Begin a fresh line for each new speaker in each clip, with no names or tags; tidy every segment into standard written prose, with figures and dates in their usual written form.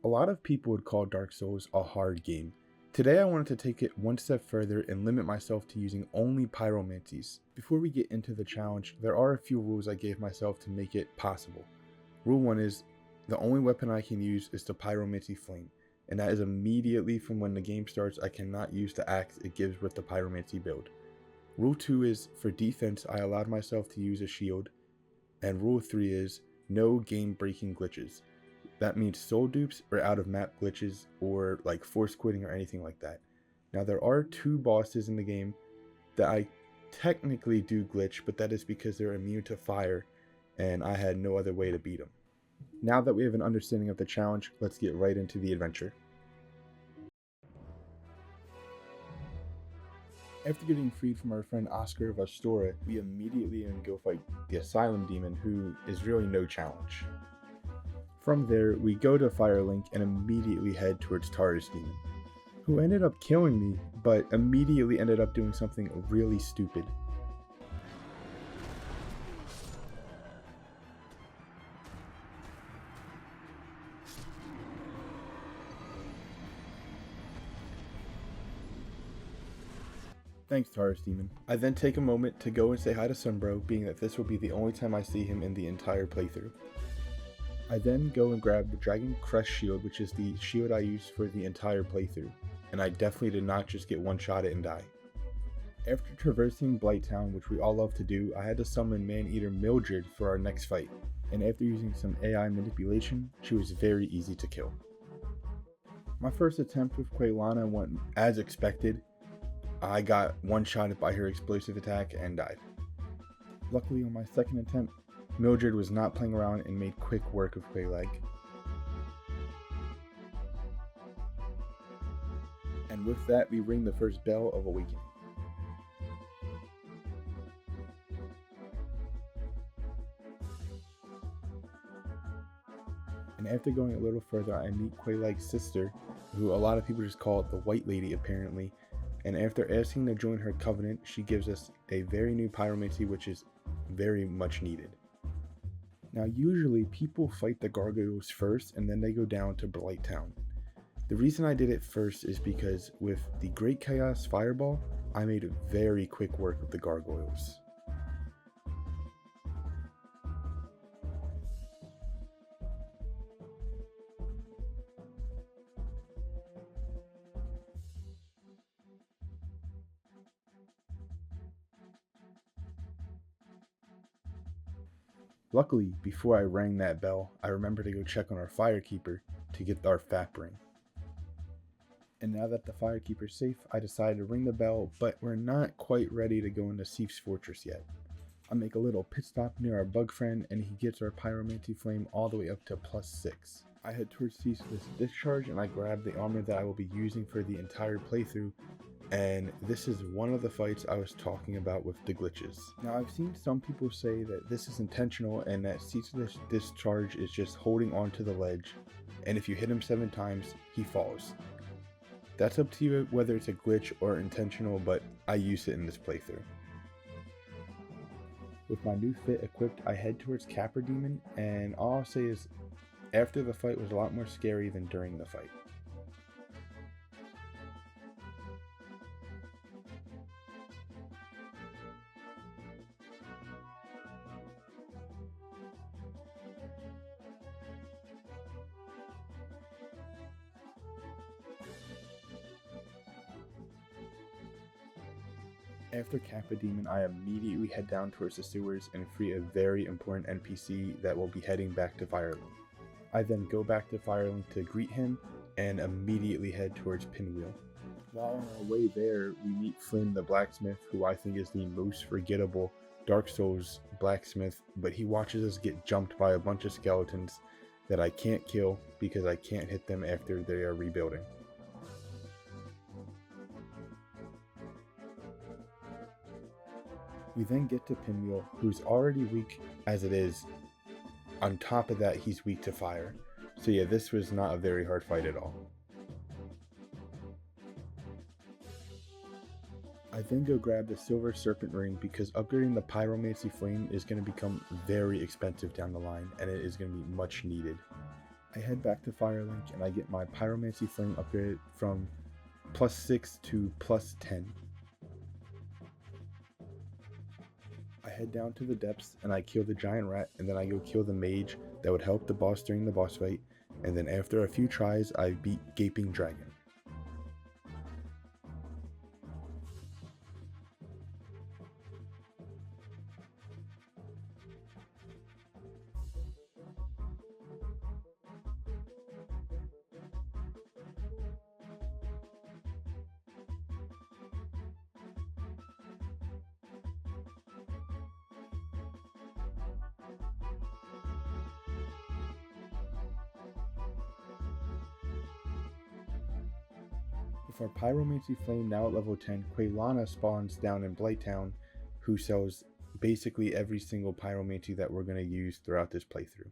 A lot of people would call Dark Souls a hard game. Today I wanted to take it one step further and limit myself to using only pyromancies. Before we get into the challenge, there are a few rules I gave myself to make it possible. Rule 1 is, the only weapon I can use is the pyromancy flame, and that is immediately from when the game starts. I cannot use the axe it gives with the pyromancy build. Rule 2 is, for defense I allowed myself to use a shield, and rule 3 is, no game breaking glitches. That means soul dupes or out of map glitches or like force quitting or anything like that. Now there are 2 bosses in the game that I technically do glitch, but that is because they're immune to fire and I had no other way to beat them. Now that we have an understanding of the challenge, let's get right into the adventure. After getting freed from our friend Oscar of Astora, we immediately go fight the Asylum Demon, who is really no challenge. From there, we go to Firelink and immediately head towards Taurus Demon, who ended up killing me, but immediately ended up doing something really stupid. Thanks, Taurus Demon. I then take a moment to go and say hi to Sunbro, being that this will be the only time I see him in the entire playthrough. I then go and grab the Dragon Crest shield, which is the shield I used for the entire playthrough, and I definitely did not just get one-shot it and die. After traversing Blighttown, which we all love to do, I had to summon Man-Eater Mildred for our next fight, and after using some AI manipulation, she was very easy to kill. My first attempt with Quaylana went as expected. I got one-shotted by her explosive attack and died. Luckily, on my second attempt, Mildred was not playing around and made quick work of Quayleg. And with that, we ring the first bell of awakening. And after going a little further, I meet Quayleg's sister, who a lot of people just call it the White Lady apparently. And after asking to join her covenant, she gives us a very new pyromancy, which is very much needed. Now usually people fight the gargoyles first and then they go down to Blighttown. The reason I did it first is because with the Great Chaos Fireball, I made very quick work of the gargoyles. Luckily, before I rang that bell, I remembered to go check on our Firekeeper to get our FAP ring. And now that the Firekeeper's safe, I decided to ring the bell, but we're not quite ready to go into Seif's Fortress yet. I make a little pit stop near our bug friend and he gets our Pyromancy Flame all the way up to +6. I head towards Seif's Discharge and I grab the armor that I will be using for the entire playthrough. And this is one of the fights I was talking about with the glitches. Now I've seen some people say that this is intentional and that Seif's Discharge is just holding onto the ledge, and if you hit him 7 times, he falls. That's up to you whether it's a glitch or intentional, but I use it in this playthrough. With my new fit equipped, I head towards Capra Demon, and all I'll say is after the fight was a lot more scary than during the fight. After Kappa Demon, I immediately head down towards the sewers and free a very important NPC that will be heading back to Firelink. I then go back to Firelink to greet him and immediately head towards Pinwheel. While on our way there, we meet Flynn the Blacksmith, who I think is the most forgettable Dark Souls blacksmith, but he watches us get jumped by a bunch of skeletons that I can't kill because I can't hit them after they are rebuilding. We then get to Pinwheel, who's already weak as it is. On top of that, he's weak to fire. So yeah, this was not a very hard fight at all. I then go grab the Silver Serpent Ring because upgrading the Pyromancy Flame is going to become very expensive down the line, and it is going to be much needed. I head back to Firelink and I get my Pyromancy Flame upgraded from +6 to +10. I head down to the depths and I kill the giant rat, and then I go kill the mage that would help the boss during the boss fight, and then after a few tries I beat Gaping Dragon. With our Pyromancy Flame now at level 10, Quaylana spawns down in Blighttown, who sells basically every single Pyromancy that we're going to use throughout this playthrough.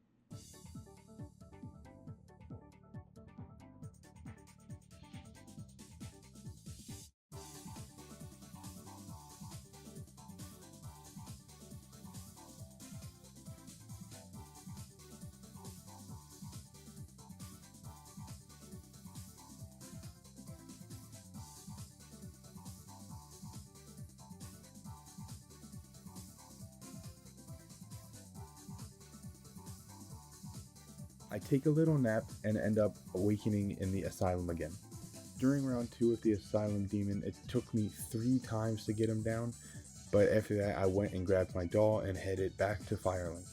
I take a little nap and end up awakening in the asylum again. During round 2 with the asylum demon, it took me 3 times to get him down, but after that I went and grabbed my doll and headed back to Firelink.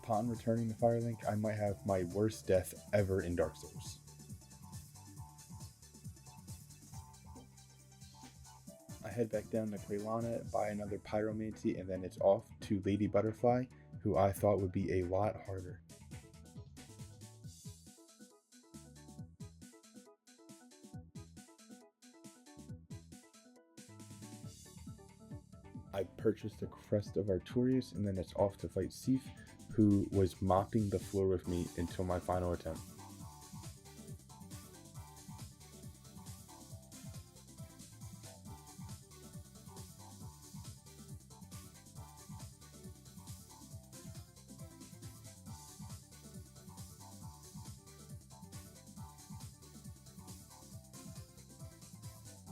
Upon returning to Firelink, I might have my worst death ever in Dark Souls. I head back down to Quaylana, buy another Pyromancy, and then it's off to Lady Butterfly, who I thought would be a lot harder. I purchased the Crest of Artorias, and then it's off to fight Sif, who was mopping the floor with me until my final attempt.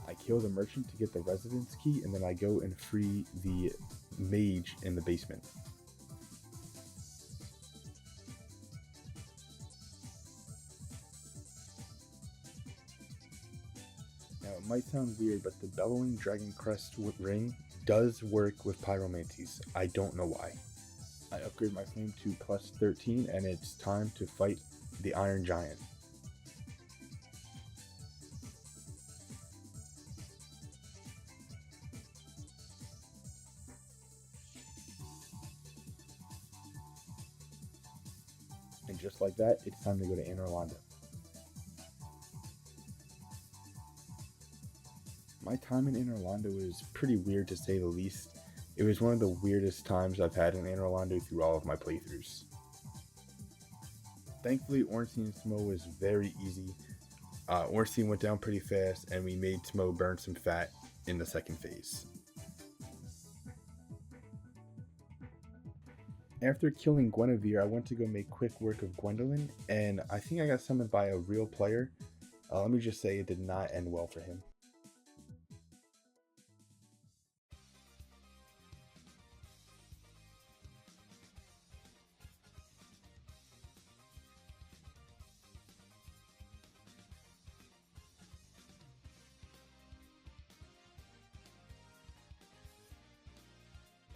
I kill the merchant to get the residence key, and then I go and free the mage in the basement. Now it might sound weird, but the Bellowing Dragon Crest ring does work with Pyromancies. I don't know why. I upgrade my flame to +13, and it's time to fight the Iron Giant. And just like that, it's time to go to Anor Londo. My time in Anor Londo was pretty weird, to say the least. It was one of the weirdest times I've had in Anor Londo through all of my playthroughs. Thankfully, Ornstein and Smo was very easy. Ornstein went down pretty fast, and we made Smo burn some fat in the second phase. After killing Guinevere, I went to go make quick work of Gwendolyn, and I think I got summoned by a real player. Let me just say it did not end well for him.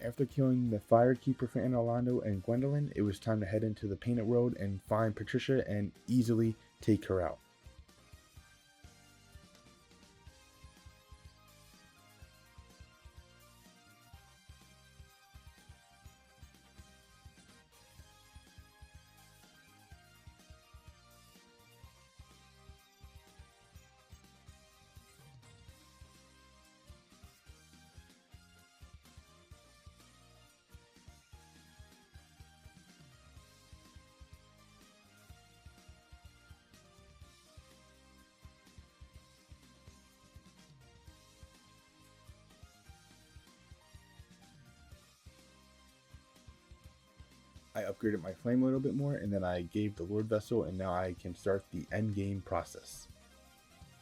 After killing the Firekeeper for Anor Londo and Gwendolyn, it was time to head into the Painted World and find Patricia and easily take her out. I upgraded my flame a little bit more, and then I gave the Lord Vessel, and now I can start the end game process.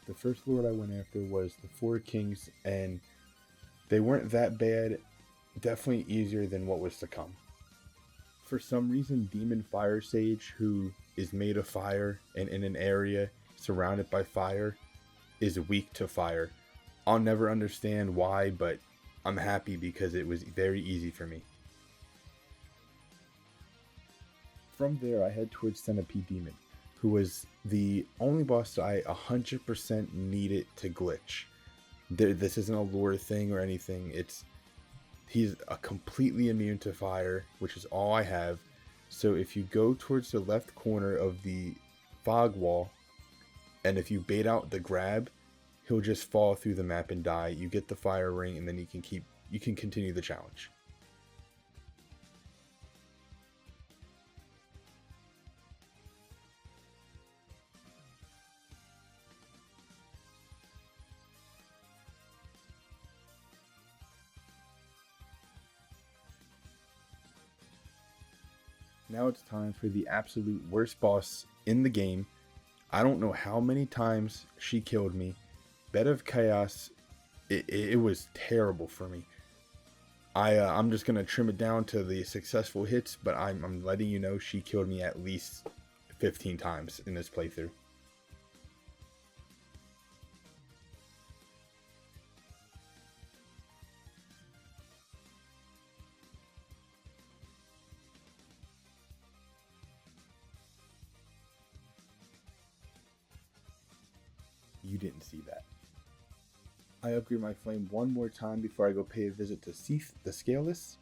The first Lord I went after was the 4 Kings, and they weren't that bad, definitely easier than what was to come. For some reason, Demon Fire Sage, who is made of fire and in an area surrounded by fire, is weak to fire. I'll never understand why, but I'm happy because it was very easy for me. From there, I head towards Centipede Demon, who was the only boss that I 100% needed to glitch. This isn't a lore thing or anything. He's completely immune to fire, which is all I have. So if you go towards the left corner of the fog wall, and if you bait out the grab, he'll just fall through the map and die. You get the fire ring, and then you can continue the challenge. Now it's time for the absolute worst boss in the game. I don't know how many times she killed me. Bed of Chaos, it was terrible for me. I'm just going to trim it down to the successful hits, but I'm letting you know she killed me at least 15 times in this playthrough. You didn't see that. I upgrade my flame one more time before I go pay a visit to Seath the Scaleless,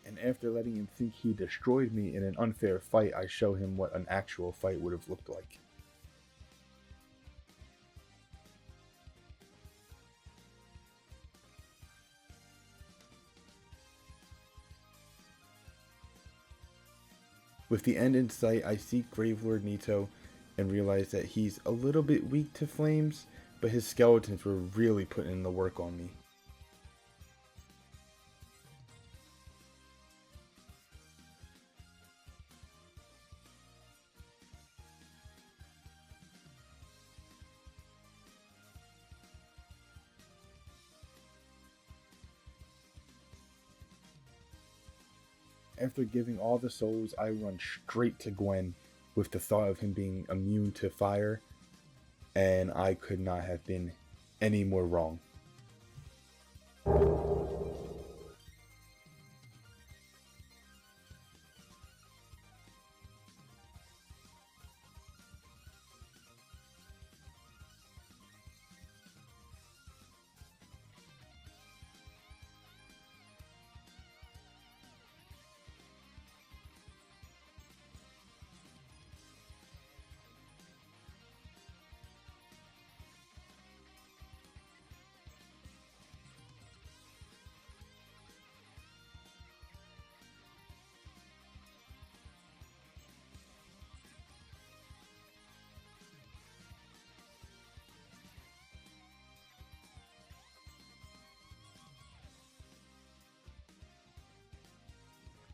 and after letting him think he destroyed me in an unfair fight, I show him what an actual fight would have looked like. With the end in sight, I seek Gravelord Nito and realize that he's a little bit weak to flames, but his skeletons were really putting in the work on me. After giving all the souls, I run straight to Gwen with the thought of him being immune to fire, and I could not have been any more wrong.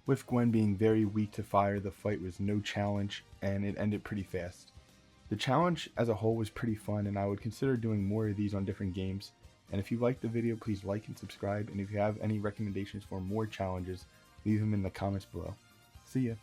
With Gwen being very weak to fire, the fight was no challenge, and it ended pretty fast. The challenge as a whole was pretty fun, and I would consider doing more of these on different games. And if you liked the video, please like and subscribe, and if you have any recommendations for more challenges, leave them in the comments below. See ya!